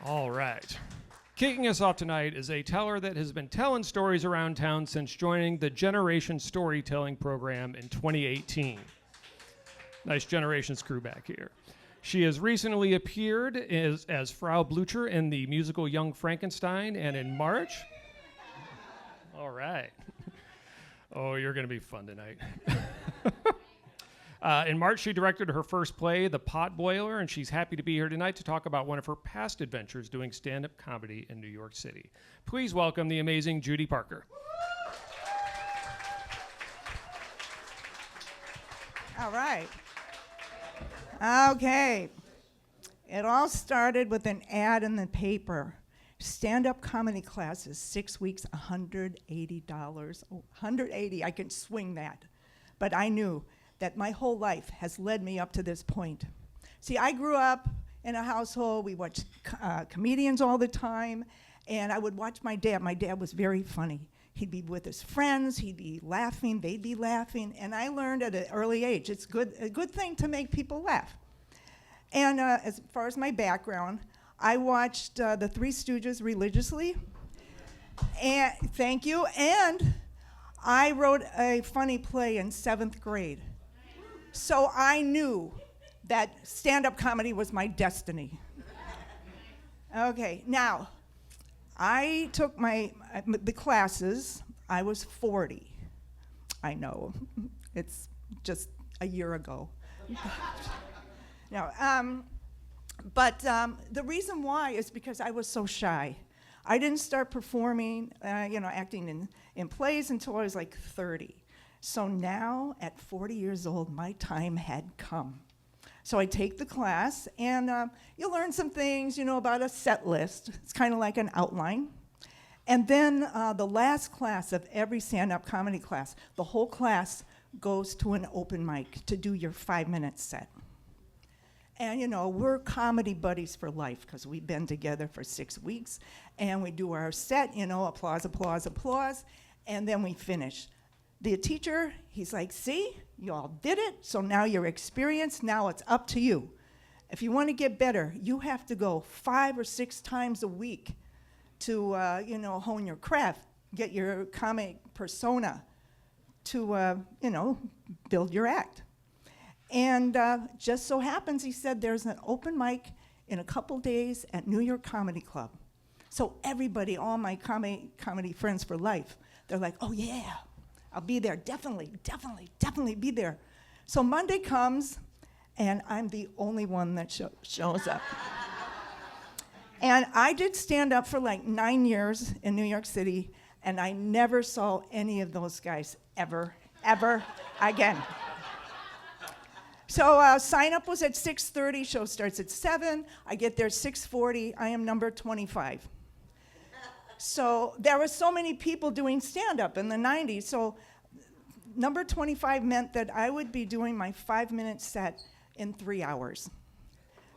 All right. Kicking us off tonight is a teller that has been telling stories around town since joining the Generation Storytelling program in 2018. Nice Generations crew back here. She has recently appeared as Frau Blucher in the musical Young Frankenstein, and in March... All right. Oh, you're going to be fun tonight. In March, she directed her first play, The Pot Boiler, and she's happy to be here tonight to talk about one of her past adventures doing stand-up comedy in New York City. Please welcome the amazing Judy Parker. All right. Okay. It all started with an ad in the paper. Stand-up comedy classes, 6 weeks, $180. Oh, $180, I can swing that. But I knew that my whole life has led me up to this point. See, I grew up in a household, we watched comedians all the time, and I would watch my dad. My dad was very funny. He'd be with his friends, he'd be laughing, they'd be laughing, and I learned at an early age, it's a good thing to make people laugh. And as far as my background, I watched the Three Stooges religiously, and thank you, and I wrote a funny play in 7th grade. So I knew that stand-up comedy was my destiny. Okay, now, I took the classes. I was 40. I know, it's just a year ago. No, but the reason why is because I was so shy. I didn't start performing, acting in plays until I was like 30. So now, at 40 years old, my time had come. So I take the class, and you learn some things, about a set list. It's kind of like an outline. And then the last class of every stand-up comedy class, the whole class goes to an open mic to do your 5-minute set. And, we're comedy buddies for life because we've been together for 6 weeks, and we do our set, applause, applause, applause, and then we finish. The teacher, he's like, see, you all did it, so now you're experienced, now it's up to you. If you want to get better, you have to go 5 or 6 times a week to, hone your craft, get your comic persona to, build your act. And just so happens, he said, there's an open mic in a couple days at New York Comedy Club. So everybody, all my comedy friends for life, they're like, oh yeah, I'll be there, definitely be there. So Monday comes, and I'm the only one that shows up. And I did stand up for like 9 years in New York City, and I never saw any of those guys ever again. So sign up was at 6:30, show starts at 7. I get there 6:40, I am number 25. So there were so many people doing stand-up in the 90s, so number 25 meant that I would be doing my 5-minute set in 3 hours.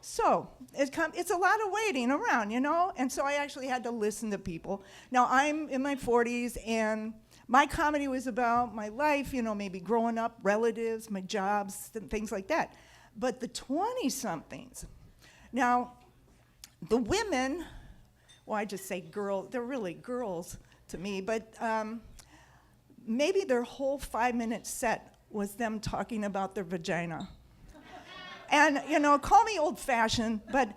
So it's a lot of waiting around, and so I actually had to listen to people. Now I'm in my 40s, and my comedy was about my life, maybe growing up, relatives, my jobs, and things like that. But the 20-somethings, now the women, well, I just say girl, they're really girls to me, but maybe their whole 5-minute set was them talking about their vagina. And, call me old-fashioned, but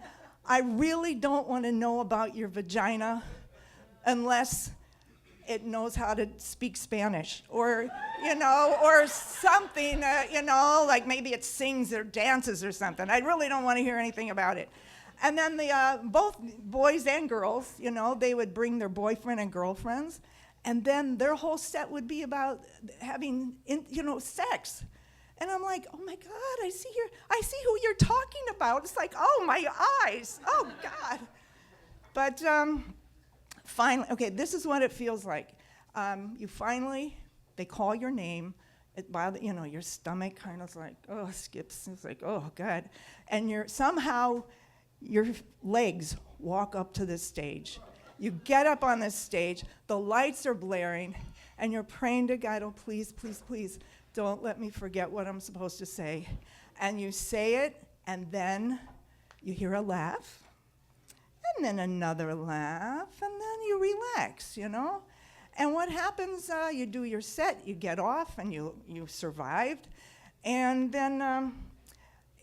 I really don't want to know about your vagina unless it knows how to speak Spanish, or, or something, like maybe it sings or dances or something. I really don't want to hear anything about it. And then both boys and girls, they would bring their boyfriend and girlfriends, and then their whole set would be about having, sex. And I'm like, oh my God, I see who you're talking about. It's like, oh my eyes, oh God. But finally, okay, this is what it feels like. They call your name. It bothers, your stomach kind of like, skips. It's like, oh God. And somehow your legs walk up to this stage. You get up on this stage, the lights are blaring, and you're praying to God, oh, please, please, please, don't let me forget what I'm supposed to say. And you say it, and then you hear a laugh, and then another laugh, and then you relax, you know? And what happens, you do your set, you get off, and you survived, and then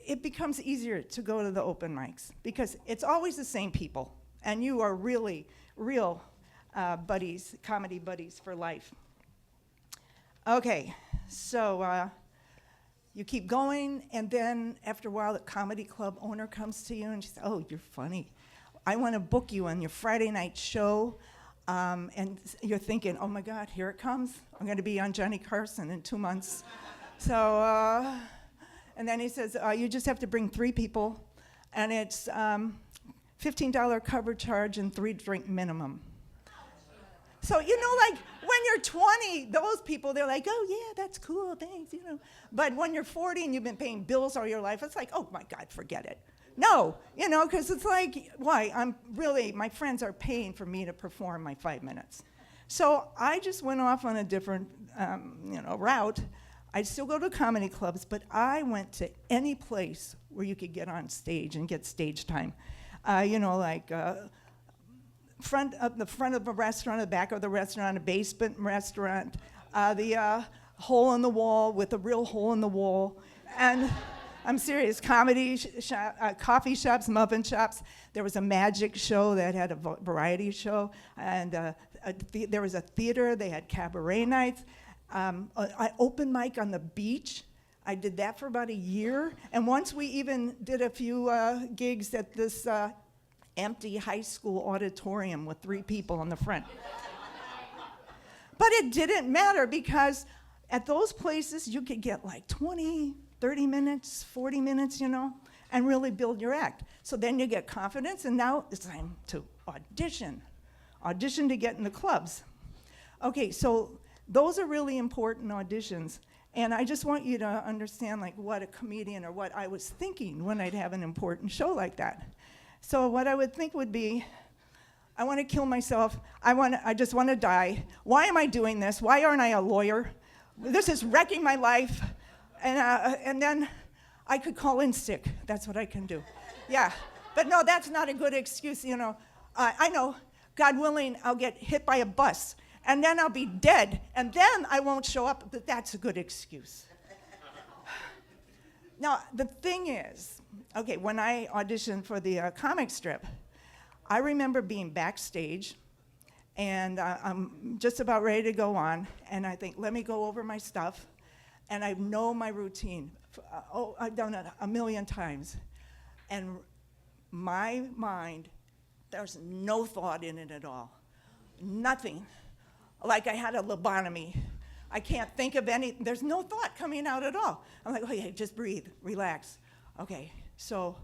it becomes easier to go to the open mics because it's always the same people, and you are really real buddies, comedy buddies for life. Okay, so you keep going, and then after a while, the comedy club owner comes to you and she says, "Oh, you're funny. I want to book you on your Friday night show." And you're thinking, "Oh my God, here it comes. I'm going to be on Johnny Carson in 2 months." So, and then he says, "You just have to bring 3 people, and it's $15 cover charge and 3 drink minimum." So, you know, like when you're 20, those people, they're like, "Oh yeah, that's cool, thanks, you know." But when you're 40 and you've been paying bills all your life, it's like, "Oh my God, forget it." No, you know, because it's like, why? My friends are paying for me to perform my 5 minutes. So I just went off on a different, route. I'd still go to comedy clubs, but I went to any place where you could get on stage and get stage time. The front of a restaurant, the back of the restaurant, a basement restaurant, the hole in the wall with a real hole in the wall, and I'm serious, coffee shops, muffin shops. There was a magic show that had a variety show, and there was a theater, they had cabaret nights. I open mic on the beach. I did that for about a year, and once we even did a few gigs at this empty high school auditorium with 3 people in the front. But it didn't matter because at those places you could get like 20, 30 minutes, 40 minutes, you know, and really build your act. So then you get confidence, and now it's time to audition. Audition to get in the clubs. Okay, so those are really important auditions, and I just want you to understand like what a comedian or what I was thinking when I'd have an important show like that. So what I would think would be, I want to kill myself. I just want to die. Why am I doing this? Why aren't I a lawyer? This is wrecking my life. And then I could call in sick. That's what I can do. Yeah, but no, that's not a good excuse, you know. I know, God willing, I'll get hit by a bus, and then I'll be dead, and then I won't show up, but that's a good excuse. Now, the thing is, okay, when I auditioned for the comic strip, I remember being backstage, and I'm just about ready to go on, and I think, let me go over my stuff. And I know my routine. I've done it a million times. And my mind, there's no thought in it at all. Nothing. Like I had a lobotomy. I can't think of there's no thought coming out at all. I'm like, okay, just breathe, relax. Okay, so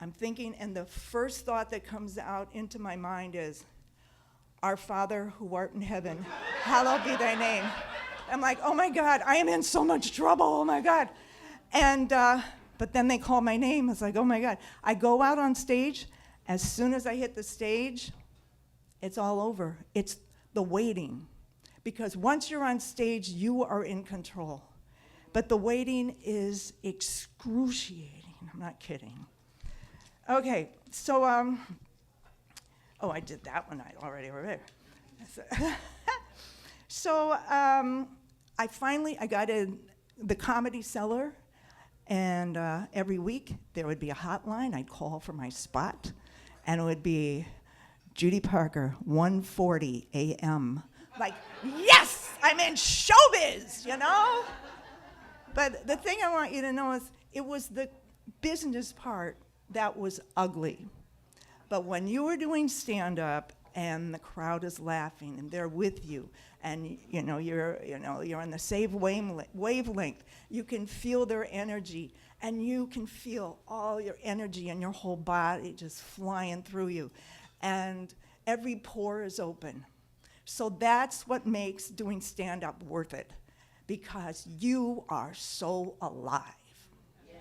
I'm thinking, and the first thought that comes out into my mind is, "Our Father who art in heaven, hallowed be thy name." I'm like, oh my God, I am in so much trouble, oh my God. And, but then they call my name. It's like, oh my God. I go out on stage. As soon as I hit the stage, it's all over. It's the waiting. Because once you're on stage, you are in control. But the waiting is excruciating. I'm not kidding. Okay, so, I did that one already. So I got in the Comedy Cellar, and every week there would be a hotline. I'd call for my spot, and it would be Judy Parker, 1:40 a.m. Like, yes, I'm in showbiz, you know? But the thing I want you to know is it was the business part that was ugly. But when you were doing stand-up and the crowd is laughing and they're with you, and you're on the same wavelength, you can feel their energy, and you can feel all your energy and your whole body just flying through you, and every pore is open. So that's what makes doing stand-up worth it, because you are so alive. Yeah.